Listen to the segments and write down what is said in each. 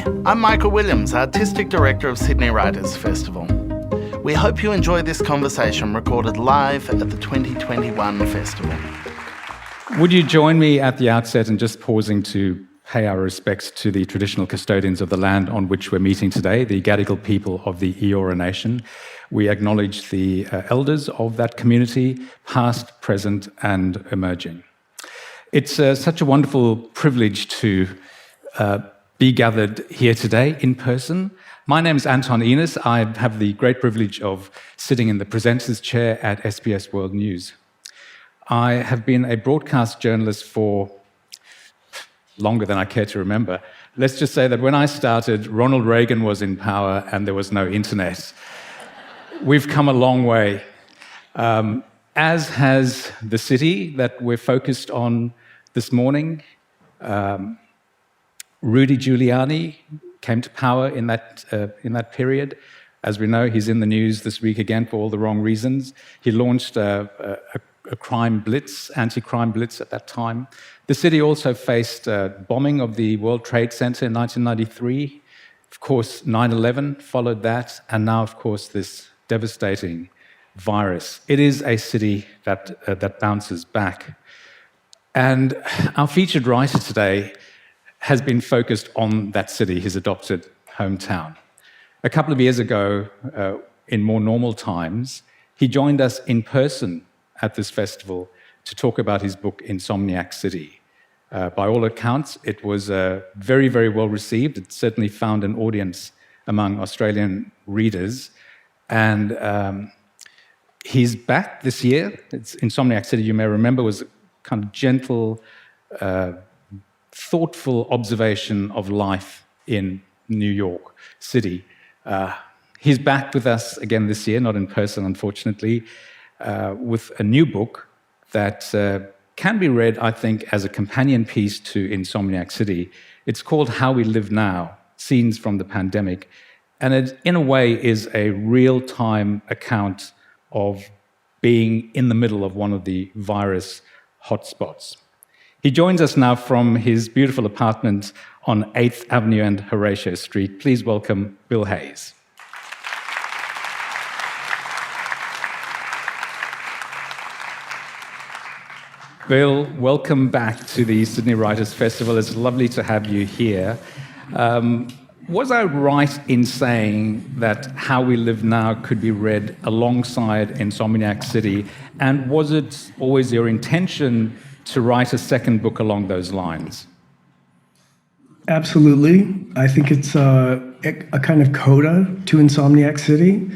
Hi, I'm Michael Williams, Artistic Director of Sydney Writers' Festival. We hope you enjoy this conversation recorded live at the 2021 festival. Would you join me at the outset in just pausing to pay our respects to the traditional custodians of the land on which we're meeting today, the Gadigal people of the Eora Nation. We acknowledge the elders of that community, past, present, and emerging. It's such a wonderful privilege to be gathered here today in person. My name is Anton Enos. I have the great privilege of sitting in the presenter's chair at SBS World News. I have been a broadcast journalist for longer than I care to remember. Let's just say that when I started, Ronald Reagan was in power and there was no internet. We've come a long way, as has the city that we're focused on this morning. Rudy Giuliani came to power in that period. As we know, he's in the news this week again for all the wrong reasons. He launched a crime blitz, anti-crime blitz at that time. The city also faced bombing of the World Trade Center in 1993. Of course, 9/11 followed that, and now, of course, this devastating virus. It is a city that bounces back. And our featured writer today has been focused on that city, his adopted hometown. A couple of years ago, in more normal times, he joined us in person at this festival to talk about his book, Insomniac City. By all accounts, it was very, very well received. It certainly found an audience among Australian readers. And he's back this year. Insomniac City, you may remember, was a kind of gentle, thoughtful observation of life in New York City. He's back with us again this year, not in person, unfortunately, with a new book that can be read, I think, as a companion piece to Insomniac City. It's called How We Live Now, Scenes from the Pandemic, and it, in a way, is a real-time account of being in the middle of one of the virus hotspots. He joins us now from his beautiful apartment on 8th Avenue and Horatio Street. Please welcome Bill Hayes. Bill, welcome back to the Sydney Writers' Festival. It's lovely to have you here. Was I right in saying that How We Live Now could be read alongside Insomniac City? And was it always your intention to write a second book along those lines? Absolutely. I think it's a kind of coda to Insomniac City.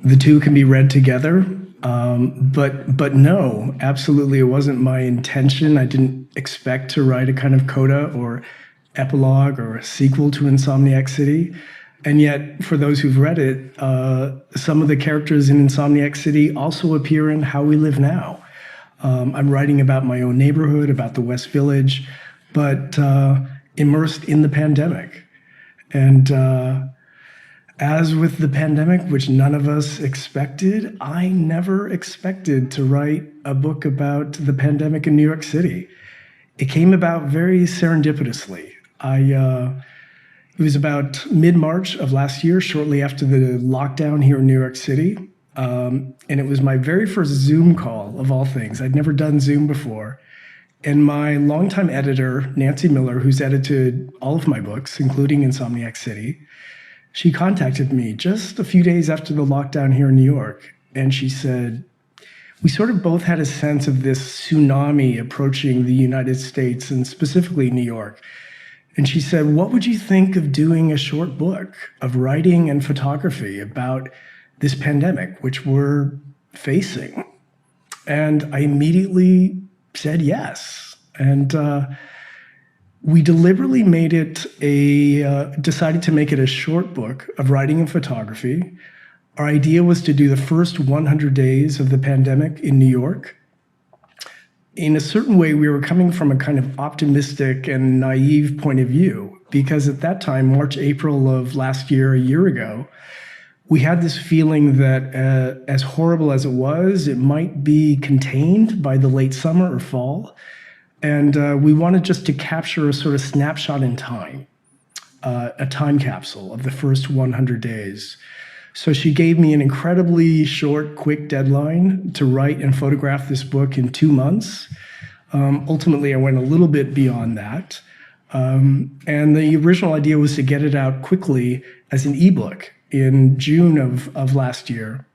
The two can be read together. But no, absolutely, it wasn't my intention. I didn't expect to write a kind of coda or epilogue or a sequel to Insomniac City. And yet, for those who've read it, some of the characters in Insomniac City also appear in How We Live Now. I'm writing about my own neighborhood, about the West Village, but immersed in the pandemic. And as with the pandemic, which none of us expected, I never expected to write a book about the pandemic in New York City. It came about very serendipitously. It was about mid-March of last year, shortly after the lockdown here in New York City. And it was my very first Zoom call, of all things. I'd never done Zoom before. And my longtime editor, Nancy Miller, who's edited all of my books, including Insomniac City, she contacted me just a few days after the lockdown here in New York. And she said, we sort of both had a sense of this tsunami approaching the United States and specifically New York. And she said, what would you think of doing a short book of writing and photography about this pandemic, which we're facing? And I immediately said yes. And we deliberately decided to make it a short book of writing and photography. Our idea was to do the first 100 days of the pandemic in New York. In a certain way, we were coming from a kind of optimistic and naive point of view, because at that time, March, April of last year, a year ago, we had this feeling that as horrible as it was, it might be contained by the late summer or fall. And we wanted just to capture a sort of snapshot in time. a time capsule of the first 100 days. So she gave me an incredibly short, quick deadline to write and photograph this book in 2 months. Ultimately, I went a little bit beyond that. And the original idea was to get it out quickly as an ebook in June of last year.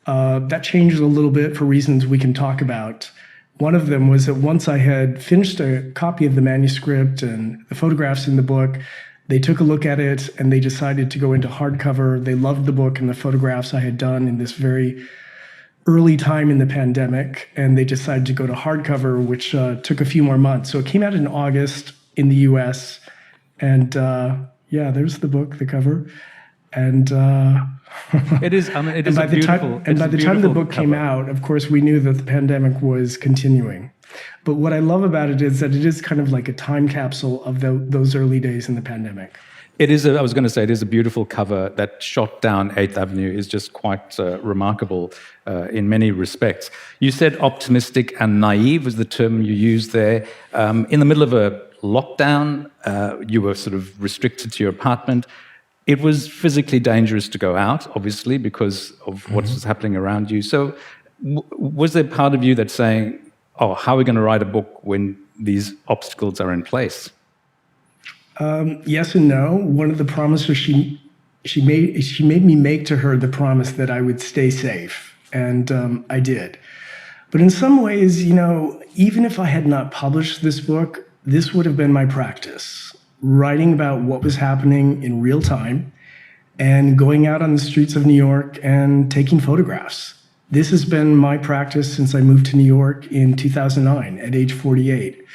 That changed a little bit for reasons we can talk about. One of them was that once I had finished a copy of the manuscript and the photographs in the book, they took a look at it and they decided to go into hardcover. They loved the book and the photographs I had done in this very early time in the pandemic, and they decided to go to hardcover, which took a few more months. So it came out in August in the US, and there's the book, the cover. And it is. I mean, it is by the time the book came out, of course, we knew that the pandemic was continuing. But what I love about it is that it is kind of like a time capsule of those early days in the pandemic. It is. I was going to say it is a beautiful cover. That shot down 8th Avenue is just quite remarkable in many respects. You said optimistic and naive was the term you used there. In the middle of a lockdown, you were sort of restricted to your apartment. It was physically dangerous to go out, obviously, because of what was happening around you. So was there part of you that's saying, oh, how are we going to write a book when these obstacles are in place? Yes and no. One of the promises she made me make to her the promise that I would stay safe, and I did. But in some ways, even if I had not published this book, this would have been my practice, writing about what was happening in real time and going out on the streets of New York and taking photographs. This has been my practice since I moved to New York in 2009 at age 48.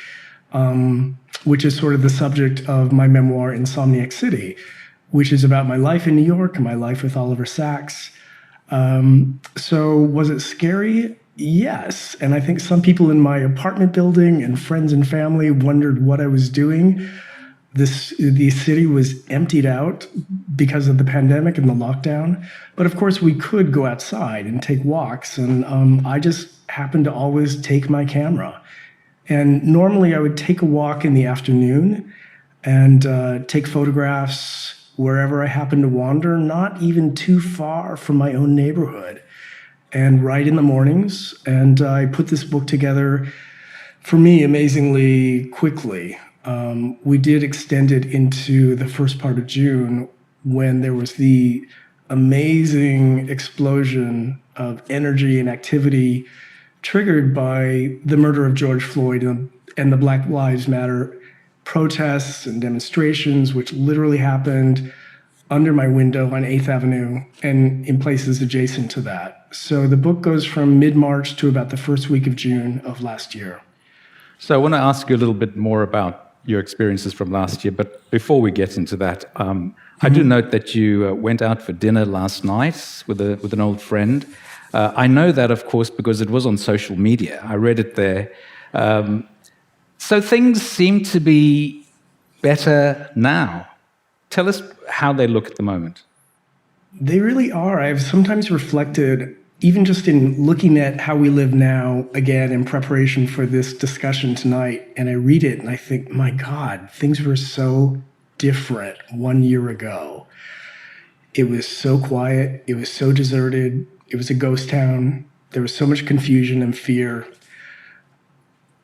Which is sort of the subject of my memoir, Insomniac City, which is about my life in New York and my life with Oliver Sacks. So was it scary? Yes. And I think some people in my apartment building and friends and family wondered what I was doing. The city was emptied out because of the pandemic and the lockdown. But of course, we could go outside and take walks. And I just happened to always take my camera. And normally I would take a walk in the afternoon and take photographs wherever I happened to wander, not even too far from my own neighborhood, and write in the mornings. And I put this book together, for me, amazingly quickly. We did extend it into the first part of June when there was the amazing explosion of energy and activity triggered by the murder of George Floyd and the Black Lives Matter protests and demonstrations, which literally happened under my window on 8th Avenue and in places adjacent to that. So the book goes from mid-March to about the first week of June of last year. So I want to ask you a little bit more about your experiences from last year, but before we get into that, I do note that you went out for dinner last night with an old friend. I know that, of course, because it was on social media. I read it there. So things seem to be better now. Tell us how they look at the moment. They really are. I've sometimes reflected, even just in looking at how we live now, again, in preparation for this discussion tonight, and I read it and I think, my God, things were so different 1 year ago. It was so quiet. It was so deserted. It was a ghost town. There was so much confusion and fear.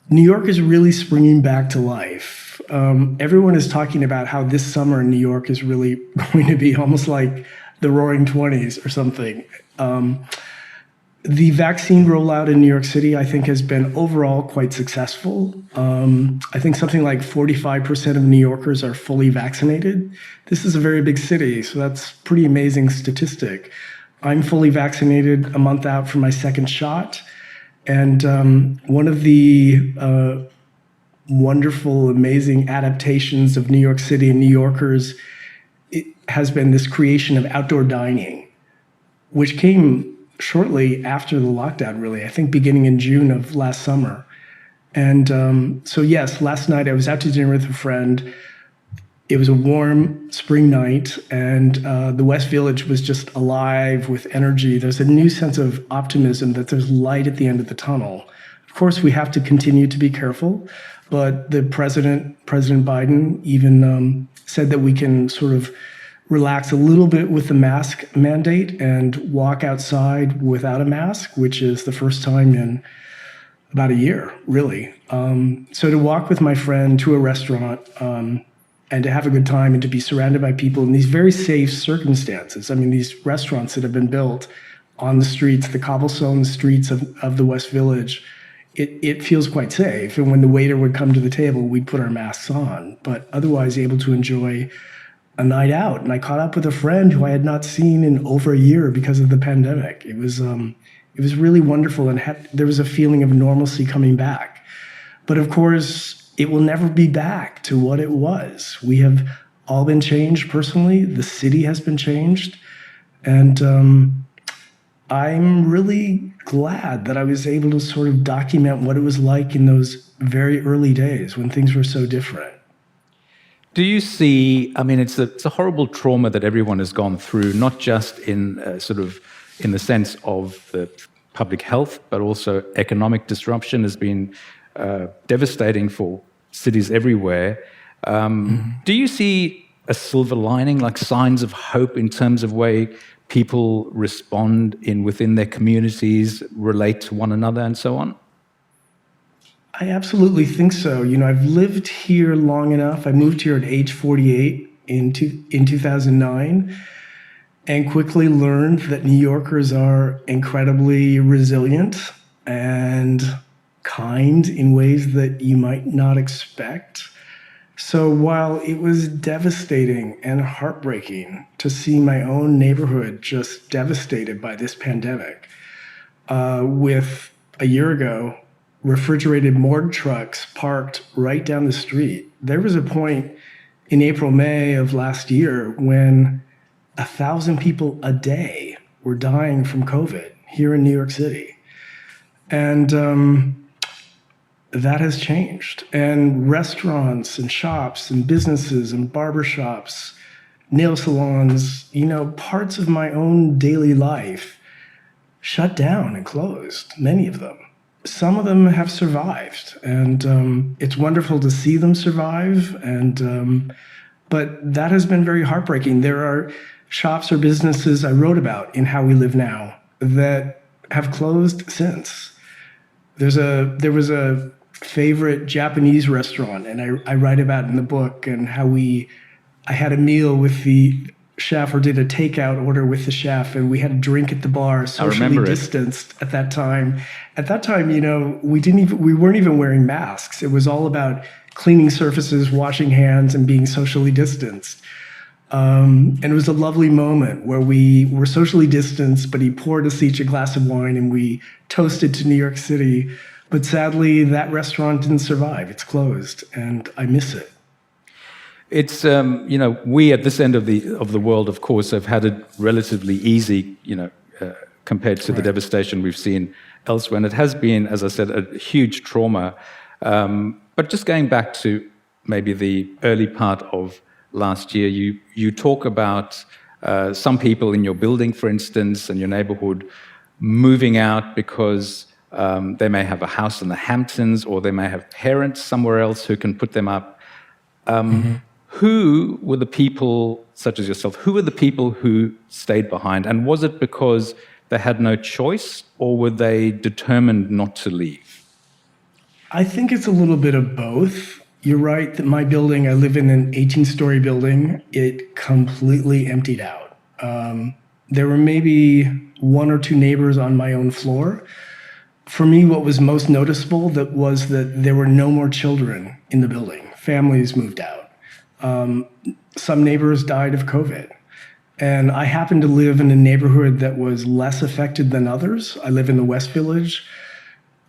New York is really springing back to life. Everyone is talking about how this summer in New York is really going to be almost like the Roaring '20s or something. The vaccine rollout in New York City, I think, has been overall quite successful. I think something like 45% of New Yorkers are fully vaccinated. This is a very big city, so that's a pretty amazing statistic. I'm fully vaccinated a month out from my second shot. And one of the wonderful, amazing adaptations of New York City and New Yorkers has been this creation of outdoor dining, which came shortly after the lockdown, really, I think beginning in June of last summer. And so, yes, last night I was out to dinner with a friend. It was a warm spring night, and the West Village was just alive with energy. There's a new sense of optimism that there's light at the end of the tunnel Of course, we have to continue to be careful, but President Biden, even said that we can sort of relax a little bit with the mask mandate and walk outside without a mask, which is the first time in about a year, really. So to walk with my friend to a restaurant and to have a good time and to be surrounded by people in these very safe circumstances. I mean, these restaurants that have been built on the streets, the cobblestone streets of the West Village, it feels quite safe. And when the waiter would come to the table, we'd put our masks on, but otherwise able to enjoy a night out. And I caught up with a friend who I had not seen in over a year because of the pandemic. It was really wonderful, and there was a feeling of normalcy coming back. But of course, it will never be back to what it was. We have all been changed personally. The city has been changed. And I'm really glad that I was able to sort of document what it was like in those very early days when things were so different. Do you see, I mean, it's a horrible trauma that everyone has gone through, not just in in the sense of the public health, but also economic disruption has been devastating for cities everywhere. Do you see a silver lining, like signs of hope in terms of way people respond within their communities, relate to one another, and so on? I absolutely think so. You know, I've lived here long enough. I moved here at age 48 in 2009 and quickly learned that New Yorkers are incredibly resilient and kind in ways that you might not expect. So while it was devastating and heartbreaking to see my own neighborhood just devastated by this pandemic, with a year ago, refrigerated morgue trucks parked right down the street. There was a point in April, May of last year when 1,000 people a day were dying from COVID here in New York City. And that has changed. And restaurants and shops and businesses and barbershops, nail salons, you know, parts of my own daily life shut down and closed, many of them. Some of them have survived, and it's wonderful to see them survive. But that has been very heartbreaking. There are shops or businesses I wrote about in How We Live Now that have closed since. There was a favorite Japanese restaurant, and I write about it in the book, and how I had a meal with the chef, or did a takeout order with the chef, and we had a drink at the bar, socially distanced at that time. At that time, you know, we weren't even wearing masks. It was all about cleaning surfaces, washing hands, and being socially distanced. And it was a lovely moment where we were socially distanced, but he poured us each a glass of wine and we toasted to New York City. But sadly, that restaurant didn't survive. It's closed, and I miss it. It's, you know, we at this end of the world, of course, have had it relatively easy, you know, compared to the devastation we've seen elsewhere. And it has been, as I said, a huge trauma. But just going back to maybe the early part of last year, you talk about some people in your building, for instance, and your neighborhood moving out because they may have a house in the Hamptons, or they may have parents somewhere else who can put them up. Who were the people, such as yourself, who were the people who stayed behind? And was it because they had no choice, or were they determined not to leave? I think it's a little bit of both. You're right that my building, I live in an 18-story building, it completely emptied out. There were maybe one or two neighbors on my own floor. For me, what was most noticeable was that there were no more children in the building. Families moved out. Some neighbors died of COVID. And I happen to live in a neighborhood that was less affected than others. I live in the West Village.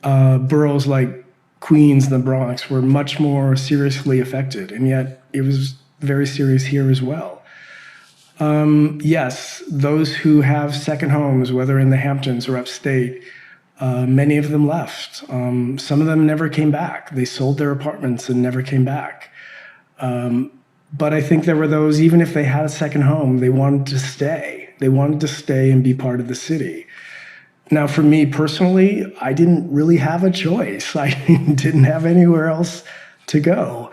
Boroughs like Queens and the Bronx were much more seriously affected, and yet it was very serious here as well. Yes, those who have second homes, whether in the Hamptons or upstate, many of them left. Some of them never came back. They sold their apartments and never came back. But I think there were those, even if they had a second home, they wanted to stay. They wanted to stay and be part of the city. Now, for me personally, I didn't really have a choice. I didn't have anywhere else to go.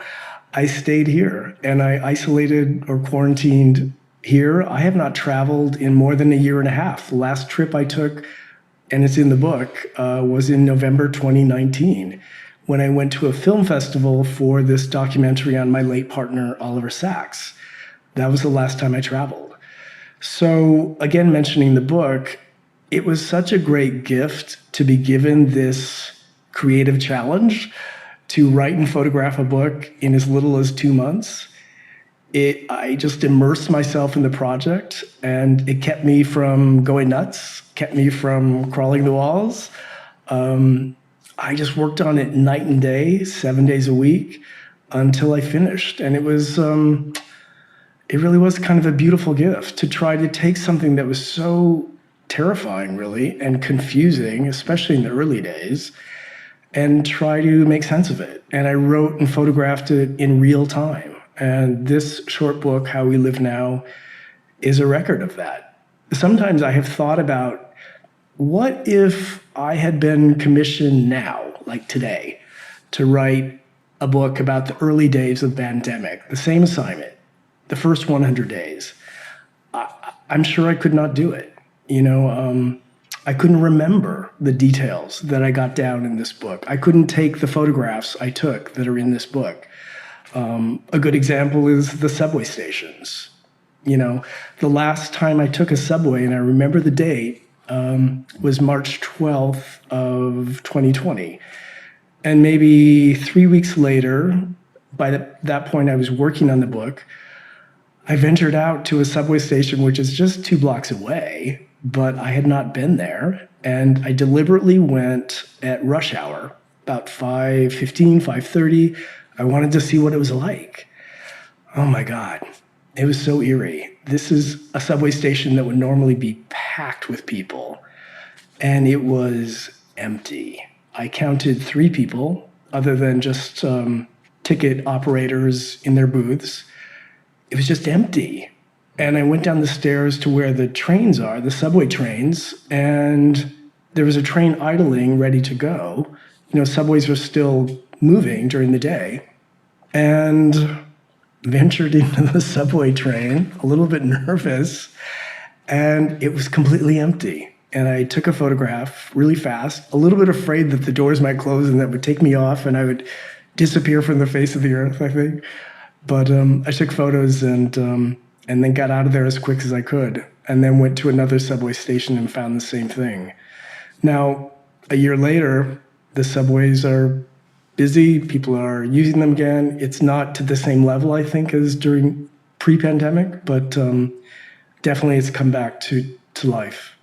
I stayed here and I isolated or quarantined here. I have not traveled in more than a year and a half. The last trip I took, and it's in the book, was in November 2019 when I went to a film festival for this documentary on my late partner, Oliver Sacks. That was the last time I traveled. So, again, mentioning the book, it was such a great gift to be given this creative challenge to write and photograph a book in as little as 2 months. I just immersed myself in the project, and it kept me from going nuts, kept me from crawling the walls. I just worked on it night and day, 7 days a week, until I finished. And it really was kind of a beautiful gift to try to take something that was so terrifying, really, and confusing, especially in the early days, and try to make sense of it. And I wrote and photographed it in real time. And this short book, How We Live Now, is a record of that. Sometimes I have thought about, what if I had been commissioned now, like today, to write a book about the early days of the pandemic, the same assignment, the first 100 days? I'm sure I could not do it. I couldn't remember the details that I got down in this book. I couldn't take the photographs I took that are in this book. A good example is the subway stations. The last time I took a subway, and I remember the date, was March 12th of 2020. And maybe 3 weeks later, by that point I was working on the book, I ventured out to a subway station, which is just 2 blocks away, but I had not been there. And I deliberately went at rush hour, about 5:15, 5:30. I wanted to see what it was like. Oh my God, it was so eerie. This is a subway station that would normally be packed with people, and it was empty. I counted 3 people, other than just ticket operators in their booths. It was just empty. And I went down the stairs to where the trains are, the subway trains, and there was a train idling, ready to go. Subways were still moving during the day. And ventured into the subway train, a little bit nervous, and it was completely empty. And I took a photograph really fast, a little bit afraid that the doors might close and that would take me off and I would disappear from the face of the earth, I think. But I took photos and then got out of there as quick as I could, and then went to another subway station and found the same thing. Now, a year later, the subways are busy, people are using them again. It's not to the same level, I think, as during pre-pandemic, but definitely it's come back to life.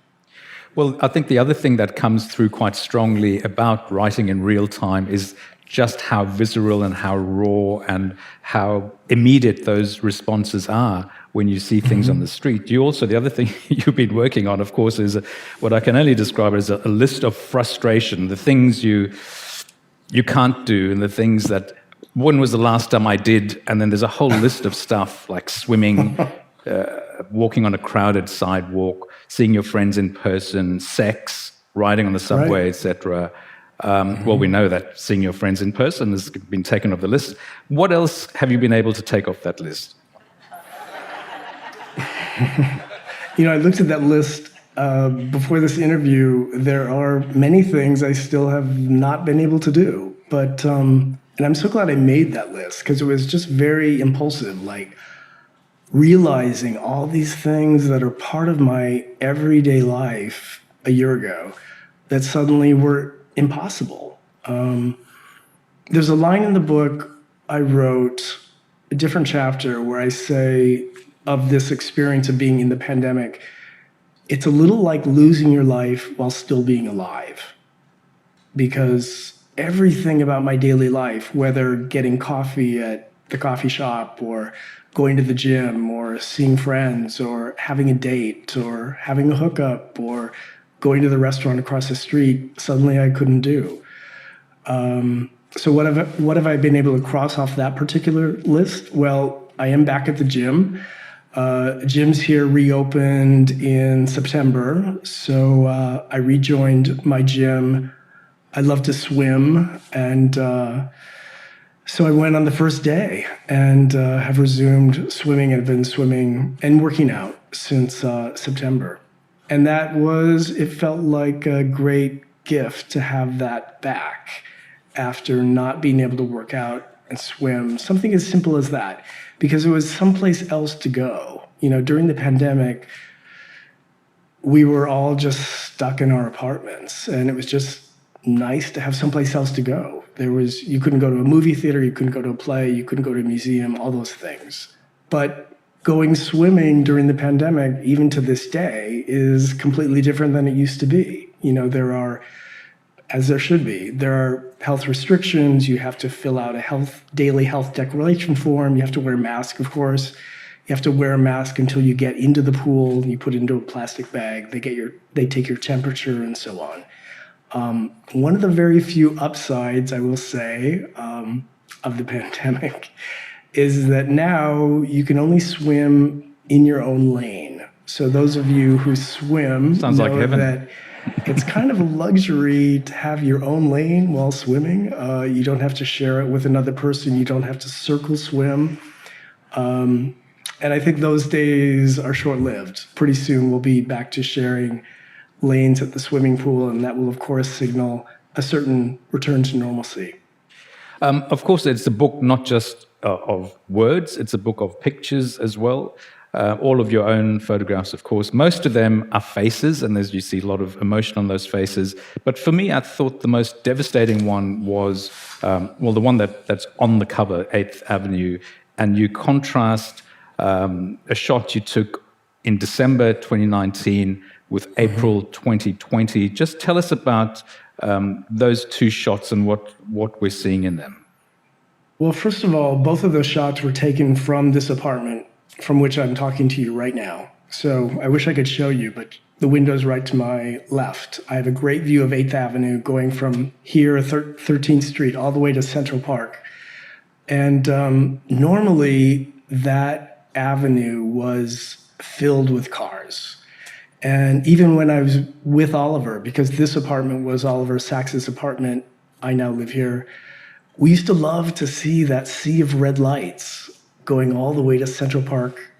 Well, I think the other thing that comes through quite strongly about writing in real time is just how visceral and how raw and how immediate those responses are when you see things on the street. The other thing you've been working on, of course, is what I can only describe as a list of frustration, the things you can't do and the things that, when was the last time I did? And then there's a whole list of stuff like swimming, walking on a crowded sidewalk, seeing your friends in person, sex, riding on the subway, right, etc. Well, we know that seeing your friends in person has been taken off the list. What else have you been able to take off that list? I looked at that list before this interview. There are many things I still have not been able to do, but and I'm so glad I made that list, because it was just very impulsive, like realizing all these things that are part of my everyday life a year ago that suddenly were impossible. There's a line in the book I wrote, a different chapter, where I say of this experience of being in the pandemic, it's a little like losing your life while still being alive. Because everything about my daily life, whether getting coffee at the coffee shop or going to the gym or seeing friends or having a date or having a hookup or going to the restaurant across the street, suddenly I couldn't do. So what have I been able to cross off that particular list? Well, I am back at the gym. Gyms here reopened in September, so I rejoined my gym. I love to swim, and so I went on the first day and have resumed swimming and have been swimming and working out since September. And it felt like a great gift to have that back after not being able to work out and swim, something as simple as that, because it was someplace else to go. During the pandemic, we were all just stuck in our apartments, and it was just nice to have someplace else to go. You couldn't go to a movie theater, you couldn't go to a play, you couldn't go to a museum, all those things. But going swimming during the pandemic, even to this day, is completely different than it used to be. There are, as there should be, there are health restrictions. You have to fill out a daily health declaration form. You have to wear a mask, of course. You have to wear a mask until you get into the pool. You put it into a plastic bag. They take your temperature and so on. One of the very few upsides, I will say, of the pandemic is that now you can only swim in your own lane. So those of you who swim Sounds like heaven. That it's kind of a luxury to have your own lane while swimming. You don't have to share it with another person. You don't have to circle swim. And I think those days are short-lived. Pretty soon we'll be back to sharing lanes at the swimming pool, and that will, of course, signal a certain return to normalcy. Of course, it's a book not just of words, it's a book of pictures as well. All of your own photographs, of course. Most of them are faces, and as you see, a lot of emotion on those faces. But for me, I thought the most devastating one was, the one that's on the cover, 8th Avenue, and you contrast a shot you took in December 2019 with April 2020. Just tell us about those two shots and what we're seeing in them. Well, first of all, both of those shots were taken from this apartment from which I'm talking to you right now. So I wish I could show you, but the window's right to my left. I have a great view of 8th Avenue going from here, 13th Street, all the way to Central Park. And normally that avenue was filled with cars. And even when I was with Oliver, because this apartment was Oliver Sacks's apartment, I now live here, we used to love to see that sea of red lights going all the way to Central Park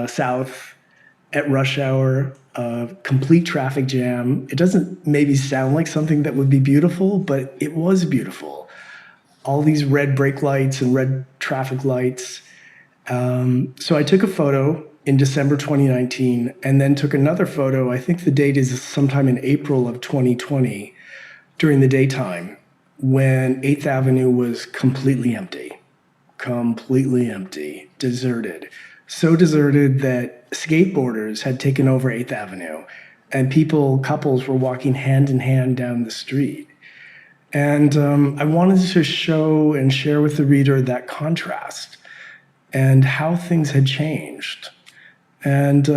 South at rush hour, complete traffic jam. It doesn't maybe sound like something that would be beautiful, but it was beautiful. All these red brake lights and red traffic lights. So I took a photo in December 2019 and then took another photo. I think the date is sometime in April of 2020 during the daytime when 8th Avenue was completely empty, deserted. So deserted that skateboarders had taken over 8th Avenue and couples were walking hand in hand down the street. And I wanted to show and share with the reader that contrast and how things had changed. And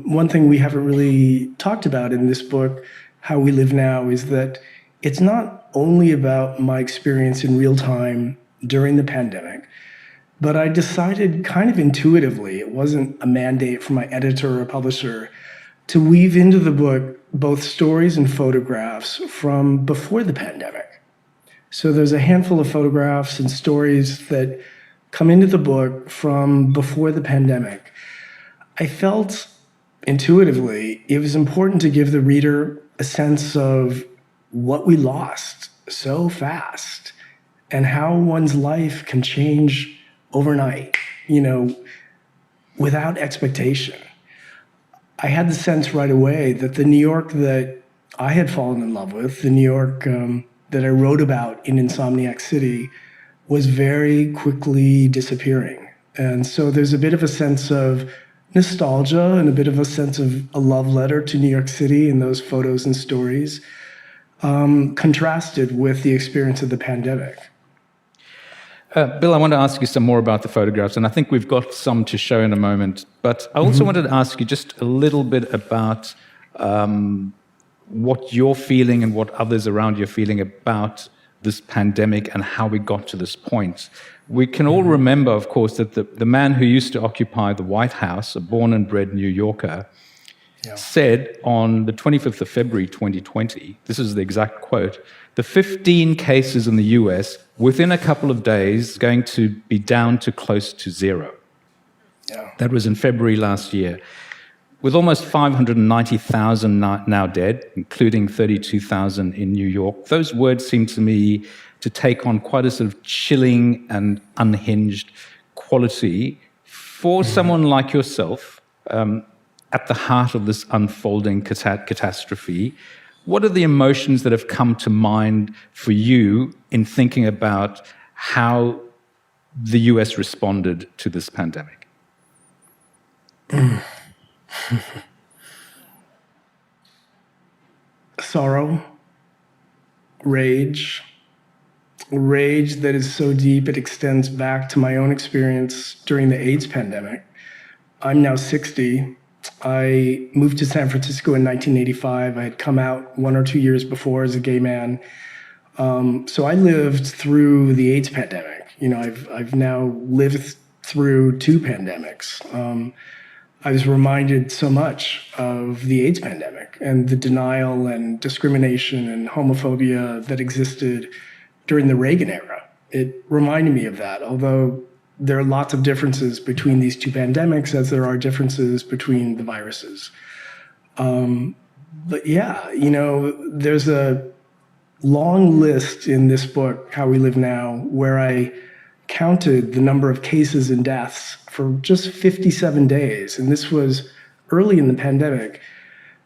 one thing we haven't really talked about in this book, How We Live Now, is that it's not only about my experience in real time during the pandemic, but I decided kind of intuitively, it wasn't a mandate from my editor or publisher, to weave into the book both stories and photographs from before the pandemic. So there's a handful of photographs and stories that come into the book from before the pandemic. I felt intuitively it was important to give the reader a sense of what we lost so fast and how one's life can change overnight, without expectation. I had the sense right away that the New York that I had fallen in love with, the New York that I wrote about in Insomniac City, was very quickly disappearing. And so there's a bit of a sense of nostalgia and a bit of a sense of a love letter to New York City in those photos and stories, contrasted with the experience of the pandemic. Bill, I want to ask you some more about the photographs, and I think we've got some to show in a moment. But I also wanted to ask you just a little bit about what you're feeling and what others around you are feeling about this pandemic and how we got to this point. We can all remember, of course, that the man who used to occupy the White House, a born and bred New Yorker, said on the 25th of February 2020, this is the exact quote, the 15 cases in the US within a couple of days going to be down to close to zero. Yeah. That was in February last year. With almost 590,000 now dead, including 32,000 in New York, those words seem to me to take on quite a sort of chilling and unhinged quality for someone like yourself at the heart of this unfolding catastrophe. What are the emotions that have come to mind for you in thinking about how the US responded to this pandemic? Sorrow, rage that is so deep it extends back to my own experience during the AIDS pandemic. I'm now 60. I moved to San Francisco in 1985. I had come out 1 or 2 years before as a gay man. So I lived through the AIDS pandemic. I've now lived through 2 pandemics. I was reminded so much of the AIDS pandemic and the denial and discrimination and homophobia that existed during the Reagan era. It reminded me of that, although there are lots of differences between these 2 pandemics, as there are differences between the viruses. But yeah, there's a long list in this book, How We Live Now, where I counted the number of cases and deaths for just 57 days. And this was early in the pandemic,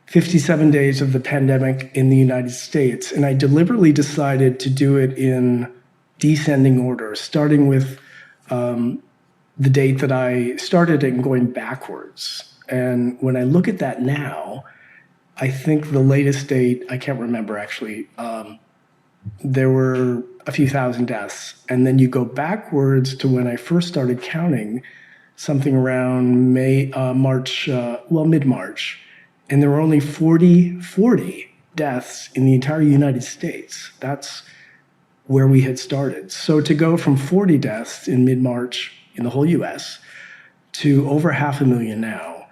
57 days of the pandemic in the United States. And I deliberately decided to do it in descending order, starting with the date that I started and going backwards. And when I look at that now, I think the latest date, I can't remember actually, there were a few thousand deaths. And then you go backwards to when I first started counting, something around mid-March. And there were only 40 deaths in the entire United States. That's where we had started. So to go from 40 deaths in mid-March in the whole US to over 500,000 now,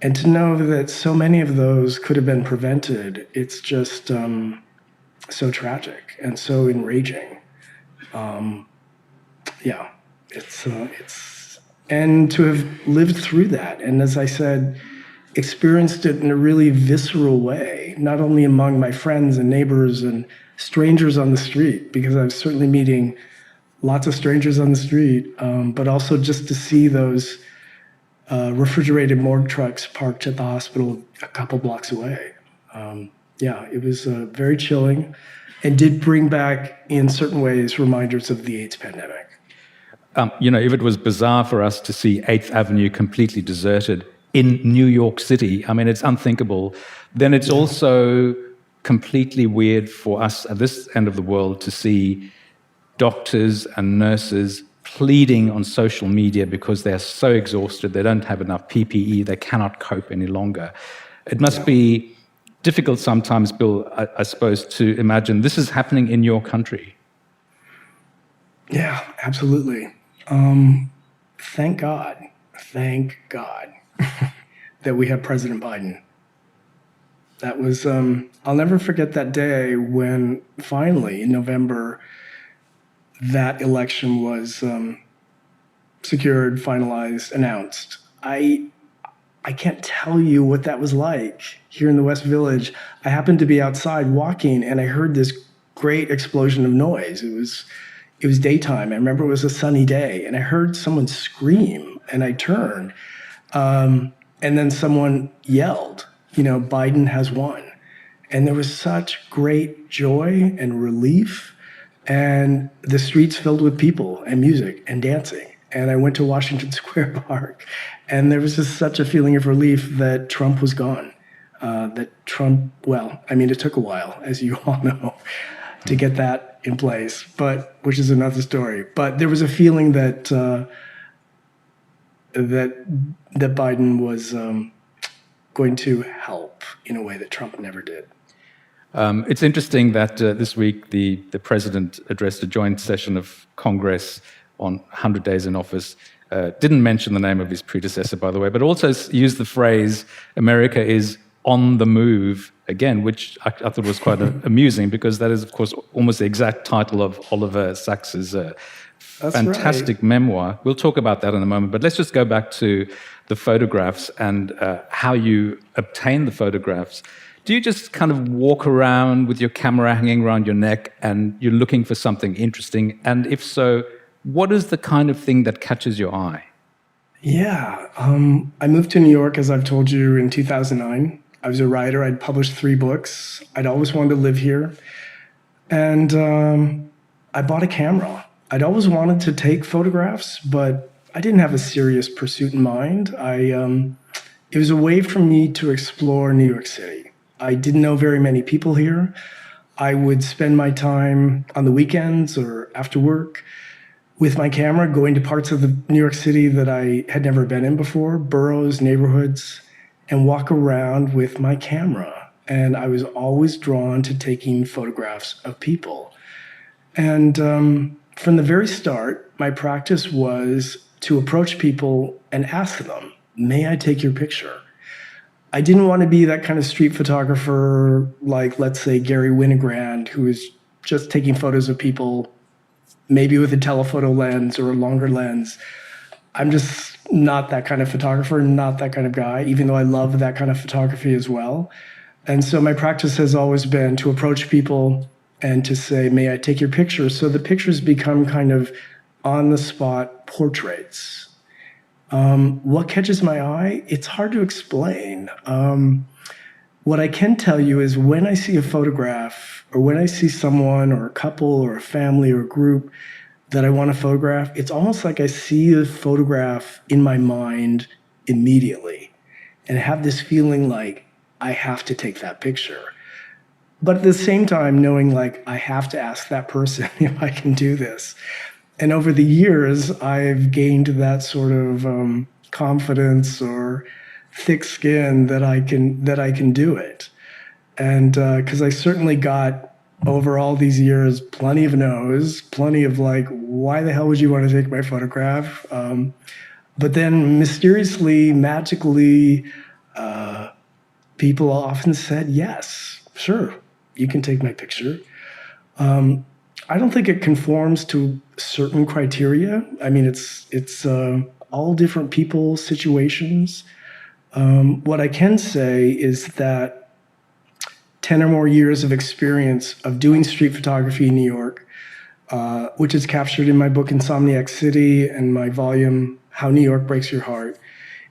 and to know that so many of those could have been prevented, it's just so tragic and so enraging. And to have lived through that, and as I said, experienced it in a really visceral way, not only among my friends and neighbors and strangers on the street, because I was certainly meeting lots of strangers on the street, but also just to see those refrigerated morgue trucks parked at the hospital a couple blocks away. It was very chilling and did bring back, in certain ways, reminders of the AIDS pandemic. If it was bizarre for us to see 8th Avenue completely deserted in New York City, I mean, it's unthinkable, then it's also completely weird for us at this end of the world to see doctors and nurses pleading on social media because they're so exhausted, they don't have enough PPE, they cannot cope any longer. It must be difficult sometimes, Bill, I suppose, to imagine this is happening in your country. Yeah, absolutely. Thank God that we have President Biden. That was, I'll never forget that day when finally in November, that election was secured, finalized, announced. I can't tell you what that was like here in the West Village. I happened to be outside walking and I heard this great explosion of noise. It was daytime. I remember it was a sunny day and I heard someone scream and I turned and then someone yelled, Biden has won. And there was such great joy and relief and the streets filled with people and music and dancing. And I went to Washington Square Park and there was just such a feeling of relief that Trump was gone. It took a while, as you all know, to get that in place, which is another story. But there was a feeling that Biden was going to help in a way that Trump never did. It's interesting that this week the president addressed a joint session of Congress on 100 Days in Office. Didn't mention the name of his predecessor, by the way, but also used the phrase, America is on the move again, which I thought was quite amusing, because that is, of course, almost the exact title of Oliver Sacks's fantastic memoir. We'll talk about that in a moment, but let's just go back to the photographs and how you obtain the photographs. Do you just kind of walk around with your camera hanging around your neck and you're looking for something interesting? And if so, what is the kind of thing that catches your eye? Yeah, I moved to New York, as I've told you, in 2009. I was a writer. I'd published 3 books. I'd always wanted to live here. And I bought a camera. I'd always wanted to take photographs, but I didn't have a serious pursuit in mind. It was a way for me to explore New York City. I didn't know very many people here. I would spend my time on the weekends or after work with my camera, going to parts of the New York City that I had never been in before, boroughs, neighborhoods, and walk around with my camera. And I was always drawn to taking photographs of people. And from the very start, my practice was to approach people and ask them, may I take your picture? I didn't want to be that kind of street photographer like, let's say, Gary Winogrand, who is just taking photos of people, maybe with a telephoto lens or a longer lens. I'm just not that kind of photographer, not that kind of guy, even though I love that kind of photography as well. And so my practice has always been to approach people and to say, may I take your picture? So the pictures become kind of on-the-spot portraits. What catches my eye? It's hard to explain. What I can tell you is when I see a photograph or when I see someone or a couple or a family or a group that I want to photograph, it's almost like I see the photograph in my mind immediately and have this feeling like I have to take that picture. But at the same time, knowing like I have to ask that person if I can do this. And over the years, I've gained that sort of confidence or thick skin that I can do it. And because I certainly got, over all these years, plenty of no's, plenty of like, why the hell would you want to take my photograph? But then mysteriously, magically, people often said, yes, sure, you can take my picture. I don't think it conforms to certain criteria. I mean, it's all different people, situations. What I can say is that 10 or more years of experience of doing street photography in New York, which is captured in my book Insomniac City and my volume How New York Breaks Your Heart,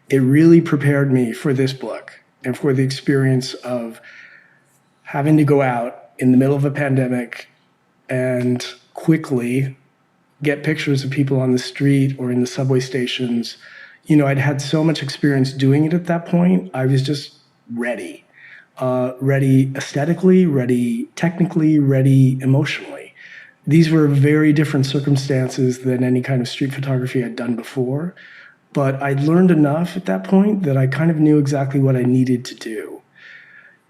it really prepared me for this book and for the experience of having to go out in the middle of a pandemic and quickly get pictures of people on the street or in the subway stations. You know, I'd had so much experience doing it at that point. I was just ready. Ready aesthetically, ready technically, ready emotionally. These were very different circumstances than any kind of street photography I'd done before. But I'd learned enough at that point that I kind of knew exactly what I needed to do.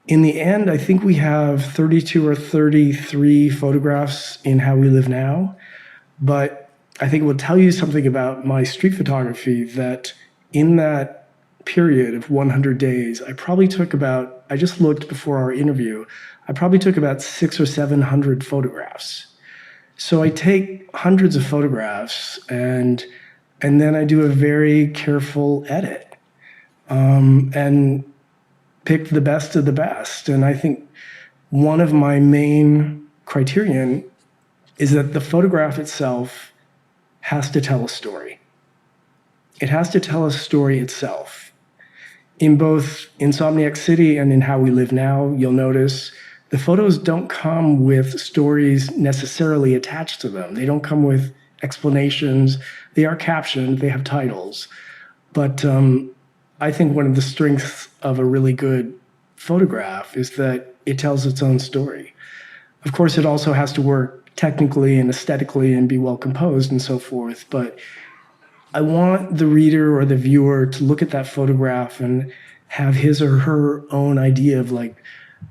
In the end, I think we have 32 or 33 photographs in How We Live Now. But I think it will tell you something about my street photography, that in that period of 100 days, I just looked before our interview, I probably took about 600 or 700 photographs. So I take hundreds of photographs and then I do a very careful edit and pick the best of the best. And I think one of my main criterion is that the photograph itself has to tell a story. It has to tell a story itself. In both Insomniac City and in How We Live Now, you'll notice the photos don't come with stories necessarily attached to them. They don't come with explanations. They are captioned, they have titles. But I think one of the strengths of a really good photograph is that it tells its own story. Of course, it also has to work technically and aesthetically and be well composed and so forth. But I want the reader or the viewer to look at that photograph and have his or her own idea of like,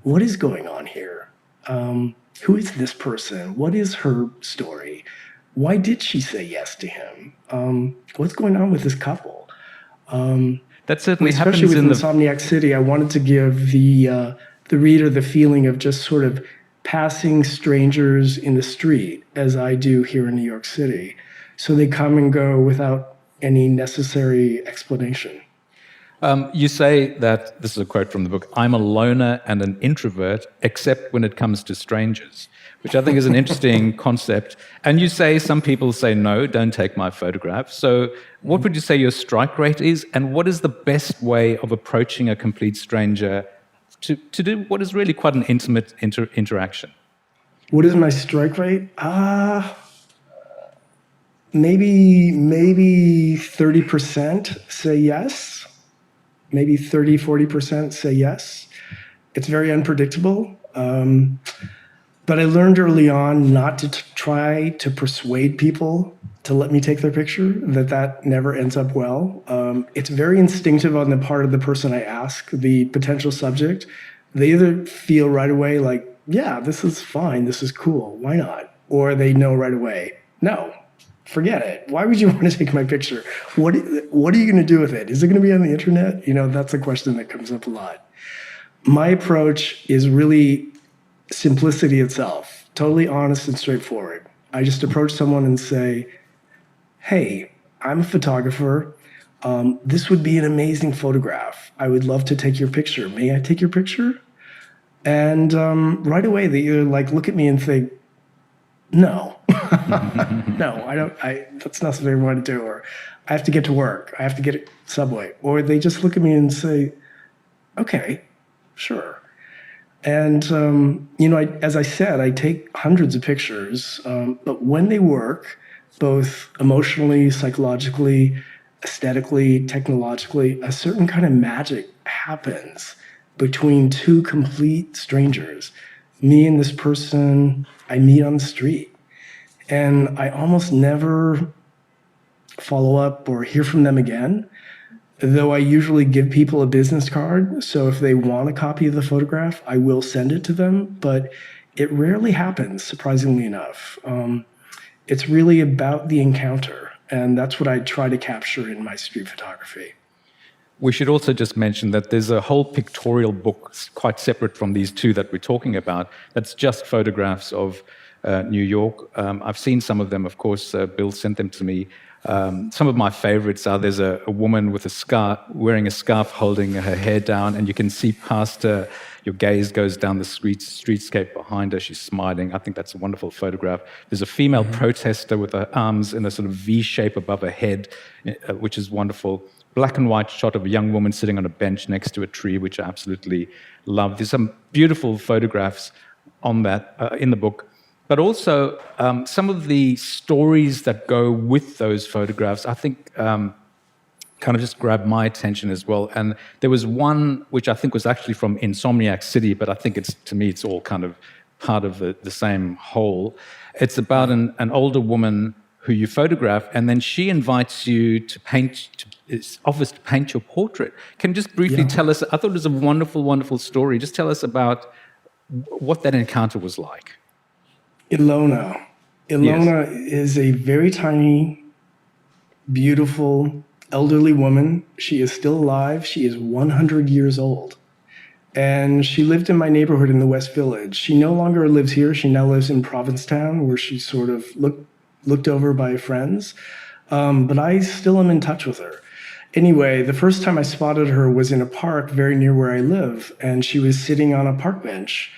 what is going on here? Who is this person? What is her story? why did she say yes to him? What's going on with this couple? That certainly Especially happens with in the. Insomniac City, I wanted to give the reader the feeling of just sort of passing strangers in the street, as I do here in New York City. So they come and go without any necessary explanation. You say that, this is a quote from the book, I'm a loner and an introvert, except when it comes to strangers, which I think is an interesting concept. And you say some people say, no, don't take my photograph. So what would you say your strike rate is? And what is the best way of approaching a complete stranger to do what is really quite an intimate interaction? What is my strike rate? Maybe 30% say yes. Maybe 30, 40% say yes. It's very unpredictable. But I learned early on not to try to persuade people to let me take their picture, that never ends up well. It's very instinctive on the part of the person I ask, the potential subject. They either feel right away like, yeah, this is fine, this is cool, why not? Or they know right away, no, forget it. Why would you want to take my picture? What are you going to do with it? Is it going to be on the internet? That's a question that comes up a lot. My approach is really simplicity itself, totally honest and straightforward. I just approach someone and say, hey, I'm a photographer. This would be an amazing photograph. I would love to take your picture. May I take your picture? And right away, they either look at me and think, no, no, I don't. That's not something I want to do. Or I have to get to work. I have to get a subway. Or they just look at me and say, okay, sure. And as I said, I take hundreds of pictures. But when they work, both emotionally, psychologically, aesthetically, technologically, a certain kind of magic happens between two complete strangers. Me and this person I meet on the street. And I almost never follow up or hear from them again, though I usually give people a business card. So if they want a copy of the photograph, I will send it to them. But it rarely happens, surprisingly enough. It's really about the encounter. And that's what I try to capture in my street photography. We should also just mention that there's a whole pictorial book quite separate from these two that we're talking about that's just photographs of New York. I've seen some of them, of course. Bill sent them to me. Some of my favorites are there's a woman with a scarf, wearing a scarf, holding her hair down, and you can see past her. Your gaze goes down the streetscape behind her. She's smiling. I think that's a wonderful photograph. There's a female protester with her arms in a sort of V shape above her head, which is wonderful. Black and white shot of a young woman sitting on a bench next to a tree, which I absolutely love. There's some beautiful photographs on that in the book. But also, some of the stories that go with those photographs, I think, kind of just grabbed my attention as well. And there was one which I think was actually from Insomniac City, but I think to me, it's all kind of part of the same whole. It's about an older woman who you photograph, and then she invites you to offers to paint your portrait. Can you just briefly tell us, I thought it was a wonderful, wonderful story. Just tell us about what that encounter was like. Ilona. Ilona is a very tiny, beautiful, elderly woman. She is still alive. She is 100 years old. And she lived in my neighborhood in the West Village. She no longer lives here. She now lives in Provincetown, where she's sort of looked over by friends. But I still am in touch with her. Anyway, the first time I spotted her was in a park very near where I live. And she was sitting on a park bench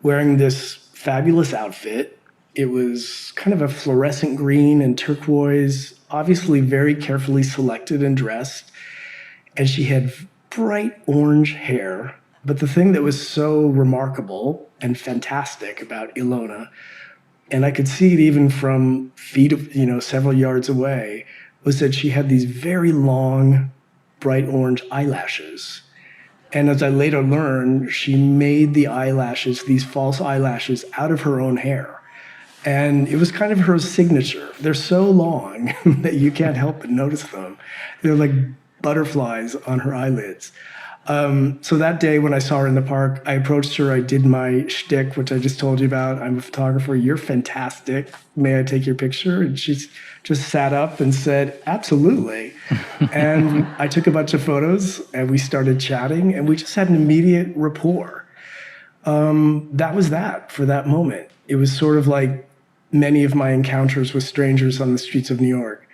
wearing this fabulous outfit. It was kind of a fluorescent green and turquoise, obviously very carefully selected and dressed. And she had bright orange hair. But the thing that was so remarkable and fantastic about Ilona, and I could see it even from feet of, several yards away, was that she had these very long, bright orange eyelashes. And as I later learned, she made the eyelashes, these false eyelashes, out of her own hair. And it was kind of her signature. They're so long that you can't help but notice them. They're like butterflies on her eyelids. So that day when I saw her in the park, I approached her. I did my shtick, which I just told you about. I'm a photographer. You're fantastic. May I take your picture? And she just sat up and said, absolutely. And I took a bunch of photos and we started chatting and we just had an immediate rapport. That was that for that moment. It was sort of like many of my encounters with strangers on the streets of New York.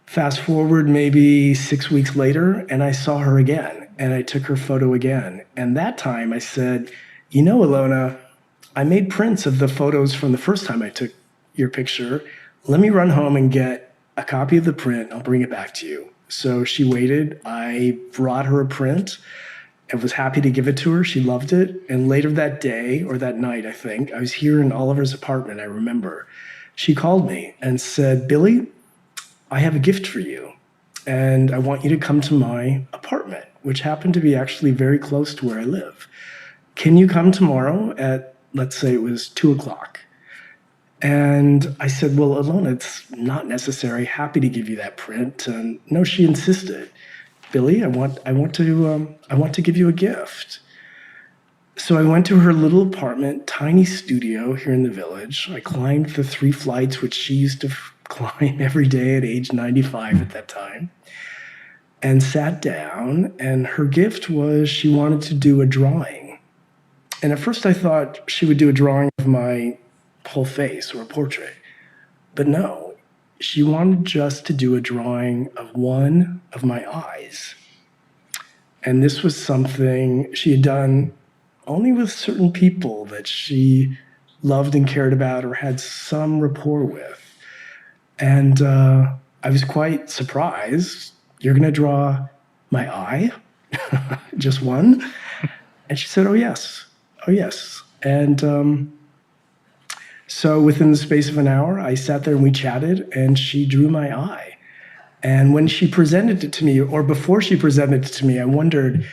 Fast forward maybe 6 weeks later, and I saw her again, and I took her photo again. And that time I said, you know, Ilona, I made prints of the photos from the first time I took your picture. Let me run home and get a copy of the print. I'll bring it back to you. So she waited. I brought her a print. I was happy to give it to her. She loved it. And later that day, or that night, I think, I was here in Oliver's apartment, I remember. She called me and said, Billy, I have a gift for you, and I want you to come to my apartment, which happened to be actually very close to where I live. Can you come tomorrow at, let's say it was 2:00? And I said, well, Ilona, it's not necessary. Happy to give you that print. And no, she insisted. Billy, I want to give you a gift. So I went to her little apartment, tiny studio here in the Village. I climbed the 3 flights, which she used to climb every day at age 95 at that time, and sat down. And her gift was she wanted to do a drawing. And at first I thought she would do a drawing of my whole face or a portrait. But no, she wanted just to do a drawing of one of my eyes. And this was something she had done only with certain people that she loved and cared about or had some rapport with. And I was quite surprised. You're going to draw my eye? Just one? And she said, oh, yes. Oh, yes. And so within the space of an hour, I sat there and we chatted, and she drew my eye. And when she presented it to me, or before she presented it to me, I wondered,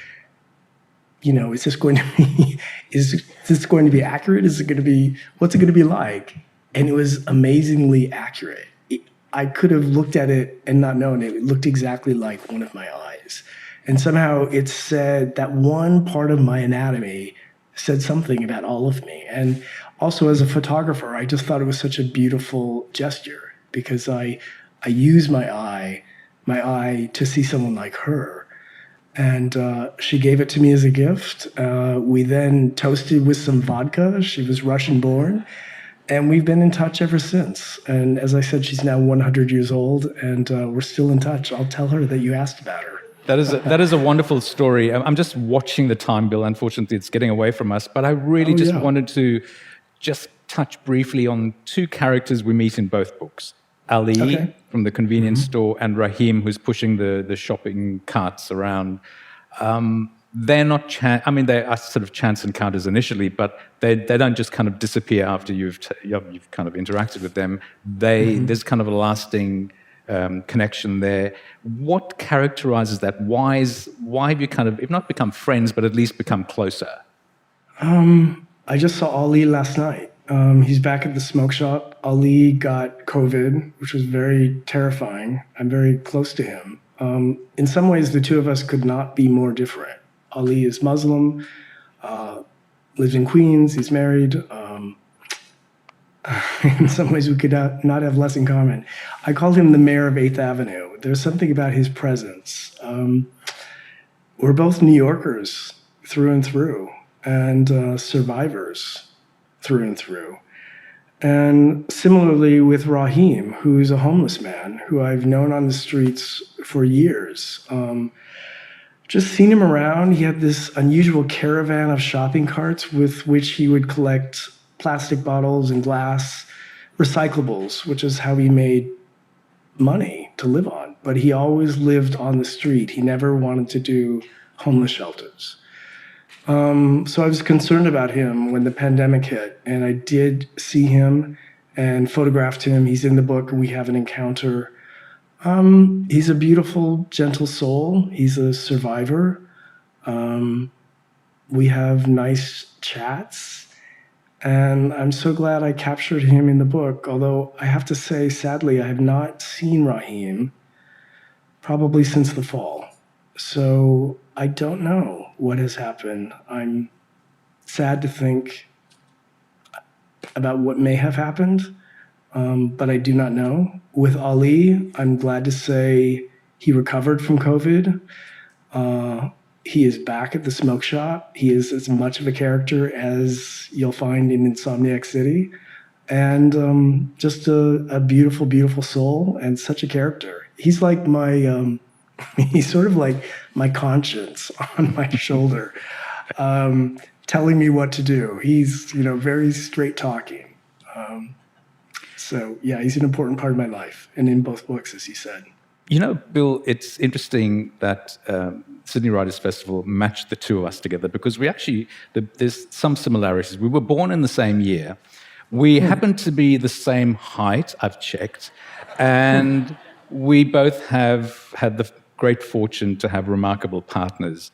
you know, is this going to be accurate? Is it going to be, what's it going to be like? And it was amazingly accurate. I could have looked at it and not known it. It looked exactly like one of my eyes. And somehow it said that one part of my anatomy said something about all of me. And also as a photographer, I just thought it was such a beautiful gesture because I use my eye to see someone like her. And she gave it to me as a gift. We then toasted with some vodka. She was Russian born. And we've been in touch ever since. And as I said, she's now 100 years old, and we're still in touch. I'll tell her that you asked about her. That is a wonderful story. I'm just watching the time, Bill. Unfortunately, it's getting away from us. But I really wanted to just touch briefly on 2 characters we meet in both books. Ali from the convenience store and Rahim, who's pushing the shopping carts around. They're not they are sort of chance encounters initially, but they don't just kind of disappear after you've kind of interacted with them. There's kind of a lasting connection there. What characterizes that? Why have you kind of, if not become friends, but at least become closer? I just saw Ali last night. He's back at the smoke shop. Ali got COVID, which was very terrifying. I'm very close to him. In some ways, the two of us could not be more different. Ali is Muslim, lives in Queens, he's married. In some ways, we could not have less in common. I called him the mayor of 8th Avenue. There's something about his presence. We're both New Yorkers through and through, and survivors through and through. And similarly with Rahim, who's a homeless man who I've known on the streets for years. Just seen him around. He had this unusual caravan of shopping carts with which he would collect plastic bottles and glass recyclables, which is how he made money to live on. But he always lived on the street. He never wanted to do homeless shelters. So I was concerned about him when the pandemic hit, and I did see him and photographed him. He's in the book, and we have an encounter. He's a beautiful, gentle soul. He's a survivor. We have nice chats, and I'm so glad I captured him in the book, although I have to say, sadly, I have not seen Rahim probably since the fall. So I don't know what has happened. I'm sad to think about what may have happened, but I do not know. With Ali, I'm glad to say he recovered from COVID. He is back at the smoke shop. He is as much of a character as you'll find in Insomniac City, and just a beautiful, beautiful soul and such a character. He's like my, he's sort of like my conscience on my shoulder, telling me what to do. He's, very straight talking. So yeah, he's an important part of my life, and in both books, as he said. Bill, it's interesting that Sydney Writers Festival matched the two of us together because there's some similarities. We were born in the same year. We happen to be the same height, I've checked, and we both have had the great fortune to have remarkable partners.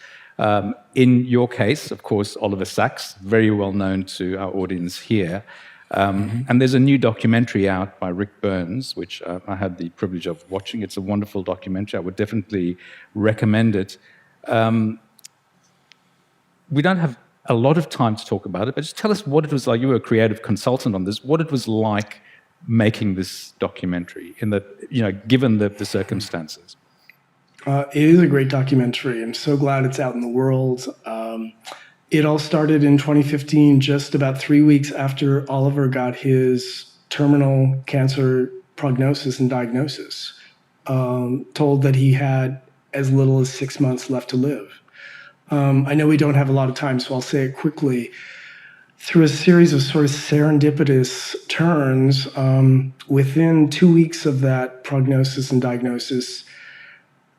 In your case, of course, Oliver Sacks, very well known to our audience here. And there's a new documentary out by Rick Burns, which I had the privilege of watching. It's a wonderful documentary. I would definitely recommend it. We don't have a lot of time to talk about it, but just tell us what it was like. You were a creative consultant on this. What it was like making this documentary, given the circumstances. It is a great documentary. I'm so glad it's out in the world. It all started in 2015, just about 3 weeks after Oliver got his terminal cancer prognosis and diagnosis, told that he had as little as 6 months left to live. I know we don't have a lot of time, so I'll say it quickly. Through a series of sort of serendipitous turns, within 2 weeks of that prognosis and diagnosis,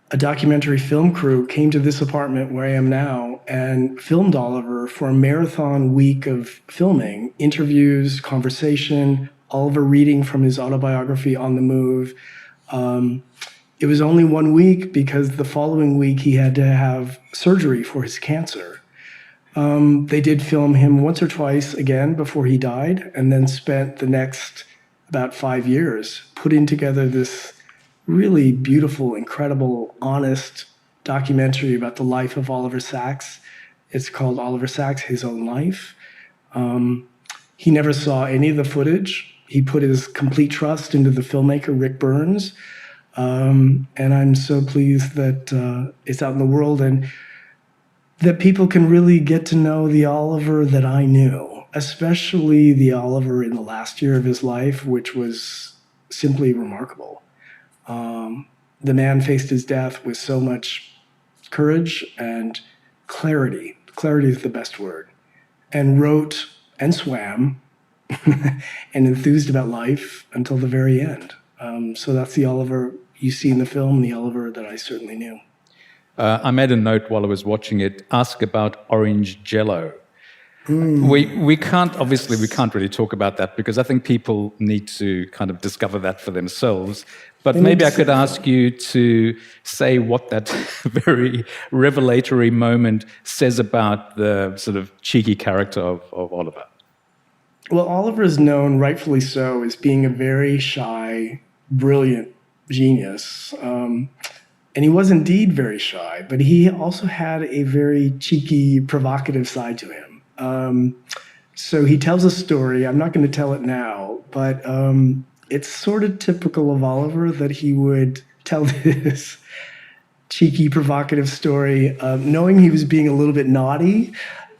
a documentary film crew came to this apartment where I am now and filmed Oliver for a marathon week of filming, interviews, conversation, Oliver reading from his autobiography On the Move. It was only 1 week because the following week he had to have surgery for his cancer. They did film him once or twice again before he died, and then spent the next about 5 years putting together this really beautiful, incredible, honest documentary about the life of Oliver Sacks. It's called Oliver Sacks, His Own Life. He never saw any of the footage. He put his complete trust into the filmmaker, Rick Burns. And I'm so pleased that it's out in the world and that people can really get to know the Oliver that I knew, especially the Oliver in the last year of his life, which was simply remarkable. The man faced his death with so much courage and clarity. Clarity is the best word. And wrote and swam and enthused about life until the very end. So that's the Oliver you see in the film, the Oliver that I certainly knew. I made a note while I was watching it, ask about orange jello. We can't really talk about that because I think people need to kind of discover that for themselves. But maybe I could ask you to say what that very revelatory moment says about the sort of cheeky character of Oliver. Well, Oliver is known, rightfully so, as being a very shy, brilliant genius. And he was indeed very shy, but he also had a very cheeky, provocative side to him. So he tells a story. I'm not going to tell it now, but it's sort of typical of Oliver that he would tell this cheeky, provocative story, knowing he was being a little bit naughty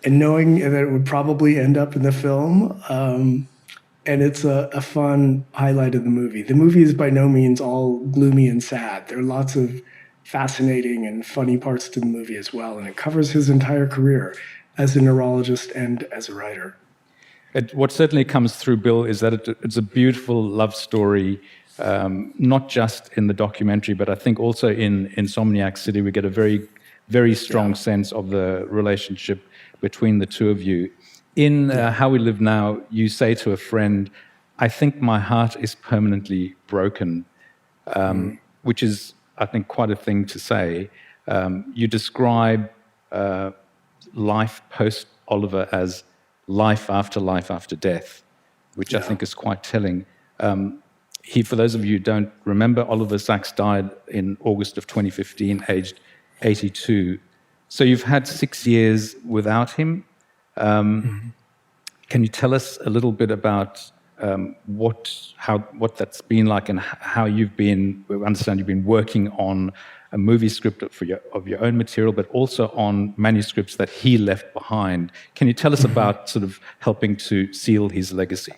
and knowing that it would probably end up in the film. And it's a fun highlight of the movie. The movie is by no means all gloomy and sad. There are lots of fascinating and funny parts to the movie as well, and it covers his entire career as a neurologist and as a writer. What certainly comes through, Bill, is that it's a beautiful love story, not just in the documentary, but I think also in Insomniac City, we get a very, very strong sense of the relationship between the two of you. In How We Live Now, you say to a friend, I think my heart is permanently broken, which is, I think, quite a thing to say. You describe life post-Oliver as life after death, which I think is quite telling. For those of you who don't remember, Oliver Sacks died in August of 2015, aged 82. So you've had 6 years without him. Can you tell us a little bit about what that's been like, and how you've been? We understand you've been working on a movie script of your own material, but also on manuscripts that he left behind. Can you tell us about sort of helping to seal his legacy?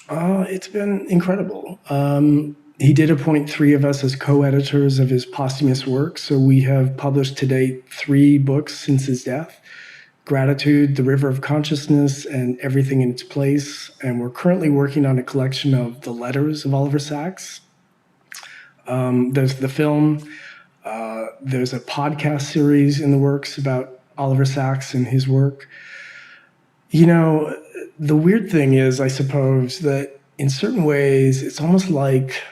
It's been incredible. He did appoint 3 of us as co-editors of his posthumous work, so we have published to date 3 books since his death: Gratitude, The River of Consciousness, and Everything in Its Place. And we're currently working on a collection of the letters of Oliver Sacks. There's the film. There's a podcast series in the works about Oliver Sacks and his work. You know, the weird thing is, I suppose, that in certain ways, it's almost like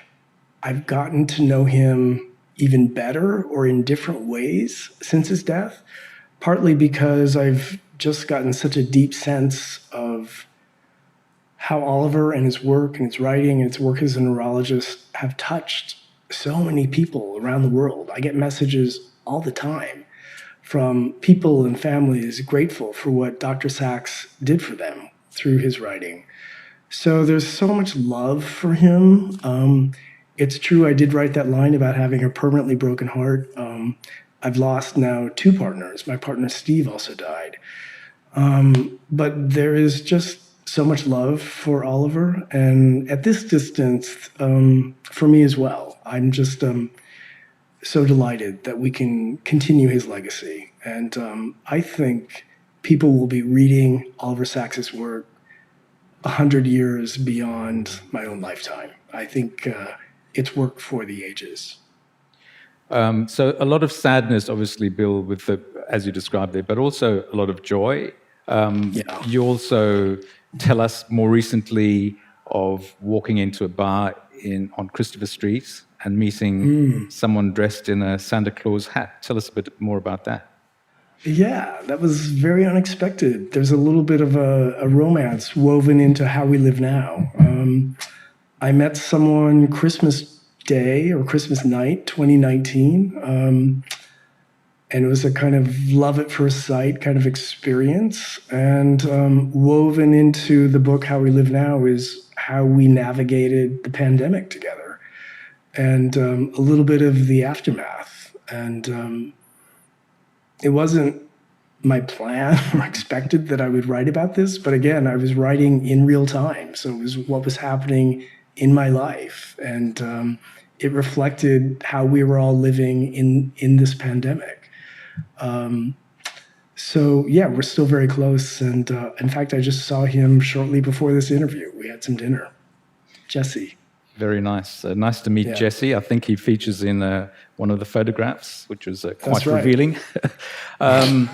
I've gotten to know him even better or in different ways since his death, partly because I've just gotten such a deep sense of how Oliver and his work and his writing and his work as a neurologist have touched so many people around the world. I get messages all the time from people and families grateful for what Dr. Sacks did for them through his writing. So there's so much love for him. It's true, I did write that line about having a permanently broken heart. I've lost now 2 partners. My partner Steve also died. But there is just so much love for Oliver, and at this distance, for me as well. I'm just so delighted that we can continue his legacy. And I think people will be reading Oliver Sacks's work 100 years beyond my own lifetime. I think it's work for the ages. So a lot of sadness, obviously, Bill, with as you described it, but also a lot of joy. You also tell us more recently of walking into a bar on Christopher Street and meeting someone dressed in a Santa Claus hat. Tell us a bit more about that. Yeah, that was very unexpected. There's a little bit of a romance woven into how we live now. I met someone Christmas Day or Christmas night, 2019, and it was a kind of love at first sight kind of experience. And woven into the book How We Live Now is how we navigated the pandemic together, and a little bit of the aftermath. And it wasn't my plan or expected that I would write about this, but again, I was writing in real time. So it was what was happening in my life. And it reflected how we were all living in this pandemic. So yeah, we're still very close. And in fact, I just saw him shortly before this interview. We had some dinner. Jesse. Very nice. Nice to meet Jesse. I think he features in one of the photographs, which was quite revealing. And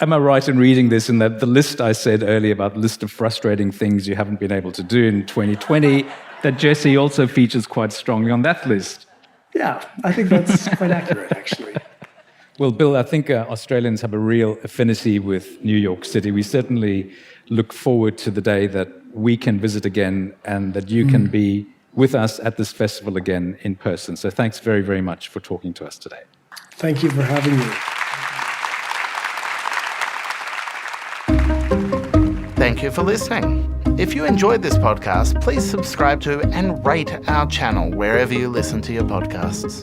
am I right in reading this in that the list I said earlier about the list of frustrating things you haven't been able to do in 2020, that Jesse also features quite strongly on that list? Yeah, I think that's quite accurate, actually. Well, Bill, I think Australians have a real affinity with New York City. We certainly look forward to the day that we can visit again and that you can be with us at this festival again in person. So thanks very, very much for talking to us today. Thank you for having me. Thank you for listening. If you enjoyed this podcast, please subscribe to and rate our channel wherever you listen to your podcasts.